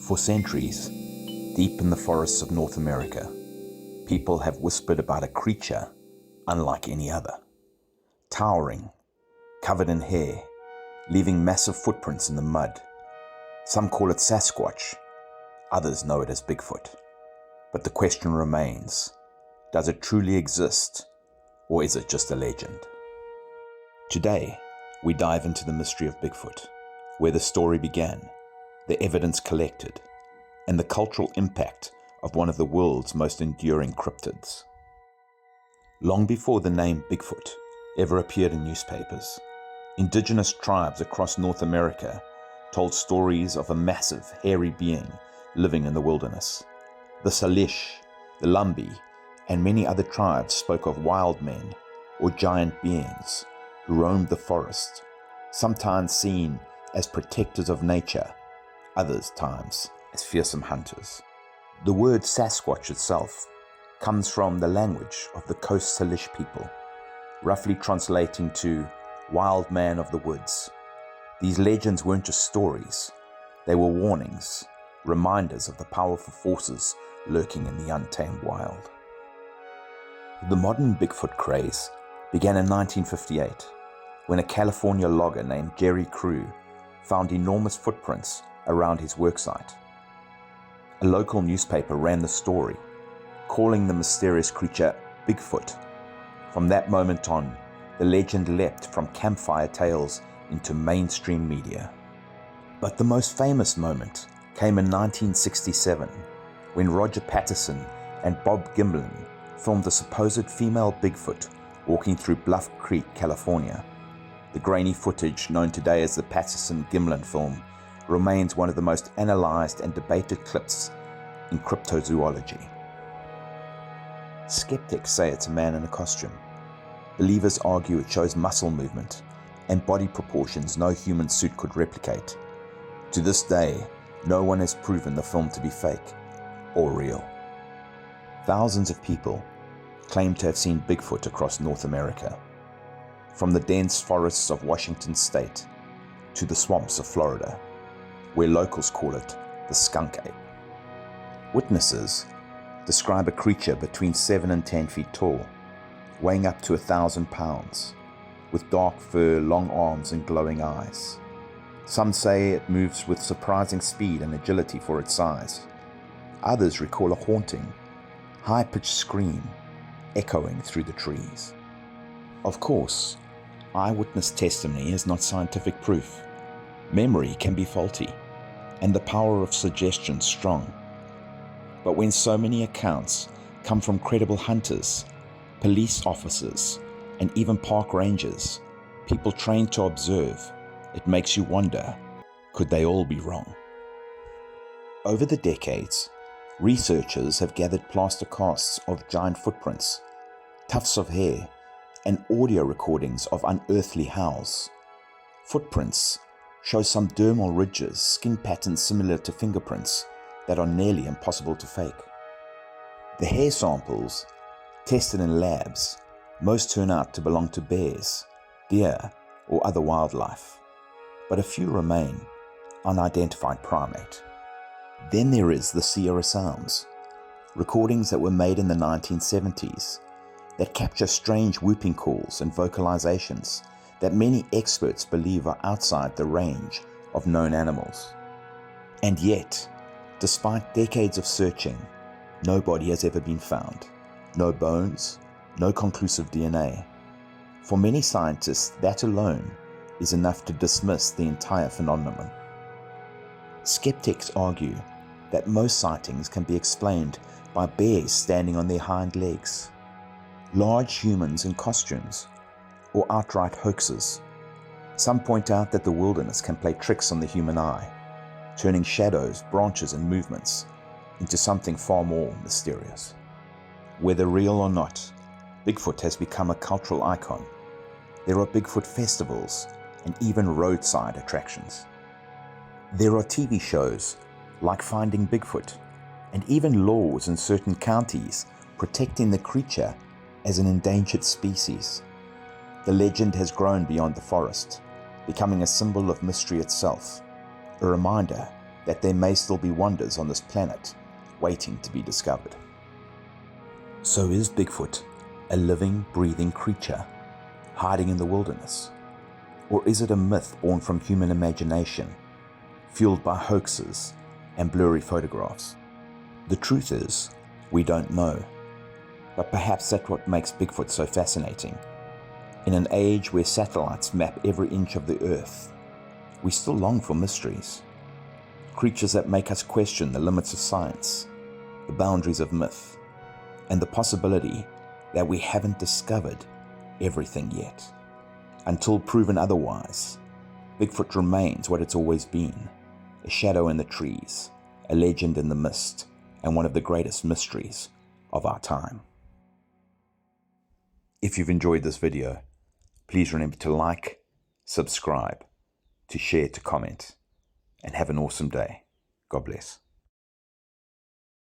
For centuries, deep in the forests of North America, people have whispered about a creature unlike any other. Towering, covered in hair, leaving massive footprints in the mud. Some call it Sasquatch, others know it as Bigfoot. But the question remains, does it truly exist, or is it just a legend? Today, we dive into the mystery of Bigfoot, where the story began, the evidence collected, and the cultural impact of one of the world's most enduring cryptids. Long before the name Bigfoot ever appeared in newspapers, indigenous tribes across North America told stories of a massive, hairy being living in the wilderness. The Salish, the Lumbee, and many other tribes spoke of wild men or giant beings who roamed the forest, sometimes seen as protectors of nature, others times as fearsome hunters. The word Sasquatch itself comes from the language of the Coast Salish people, roughly translating to wild man of the woods. These legends weren't just stories, they were warnings, reminders of the powerful forces lurking in the untamed wild. The modern Bigfoot craze began in 1958, when a California logger named Jerry Crew found enormous footprints around his worksite. A local newspaper ran the story, calling the mysterious creature Bigfoot. From that moment on, the legend leapt from campfire tales into mainstream media. But the most famous moment came in 1967, when Roger Patterson and Bob Gimlin filmed the supposed female Bigfoot walking through Bluff Creek, California. The grainy footage, known today as the Patterson-Gimlin film, remains one of the most analyzed and debated clips in cryptozoology. Skeptics say it's a man in a costume. Believers argue it shows muscle movement and body proportions no human suit could replicate. To this day, no one has proven the film to be fake or real. Thousands of people claim to have seen Bigfoot across North America, from the dense forests of Washington state to the swamps of Florida, where locals call it the skunk ape. Witnesses describe a creature between 7 and 10 feet tall, weighing up to 1,000 pounds, with dark fur, long arms, and glowing eyes. Some say it moves with surprising speed and agility for its size. Others recall a haunting, high-pitched scream echoing through the trees. Of course, eyewitness testimony is not scientific proof. Memory can be faulty, and the power of suggestion strong. But when so many accounts come from credible hunters, police officers, and even park rangers, people trained to observe, it makes you wonder, could they all be wrong? Over the decades, researchers have gathered plaster casts of giant footprints, tufts of hair, and audio recordings of unearthly howls. Footprints show some dermal ridges, skin patterns similar to fingerprints that are nearly impossible to fake. The hair samples tested in labs most turn out to belong to bears, deer, or other wildlife, but a few remain unidentified primate. Then there is the Sierra Sounds, recordings that were made in the 1970s that capture strange whooping calls and vocalizations that many experts believe are outside the range of known animals. And yet, despite decades of searching, no body has ever been found. No bones, no conclusive DNA. For many scientists, that alone is enough to dismiss the entire phenomenon. Skeptics argue that most sightings can be explained by bears standing on their hind legs, large humans in costumes, or outright hoaxes. Some point out that the wilderness can play tricks on the human eye, turning shadows, branches, and movements into something far more mysterious. Whether real or not, Bigfoot has become a cultural icon. There are Bigfoot festivals and even roadside attractions. There are TV shows like Finding Bigfoot, and even laws in certain counties protecting the creature as an endangered species. The legend has grown beyond the forest, becoming a symbol of mystery itself, a reminder that there may still be wonders on this planet waiting to be discovered. So is Bigfoot a living, breathing creature hiding in the wilderness? Or is it a myth born from human imagination, fueled by hoaxes and blurry photographs? The truth is, we don't know. But perhaps that's what makes Bigfoot so fascinating. In an age where satellites map every inch of the earth, we still long for mysteries. Creatures that make us question the limits of science, the boundaries of myth, and the possibility that we haven't discovered everything yet. Until proven otherwise, Bigfoot remains what it's always been, a shadow in the trees, a legend in the mist, and one of the greatest mysteries of our time. If you've enjoyed this video, please remember to like, subscribe, to share, to comment, and have an awesome day. God bless.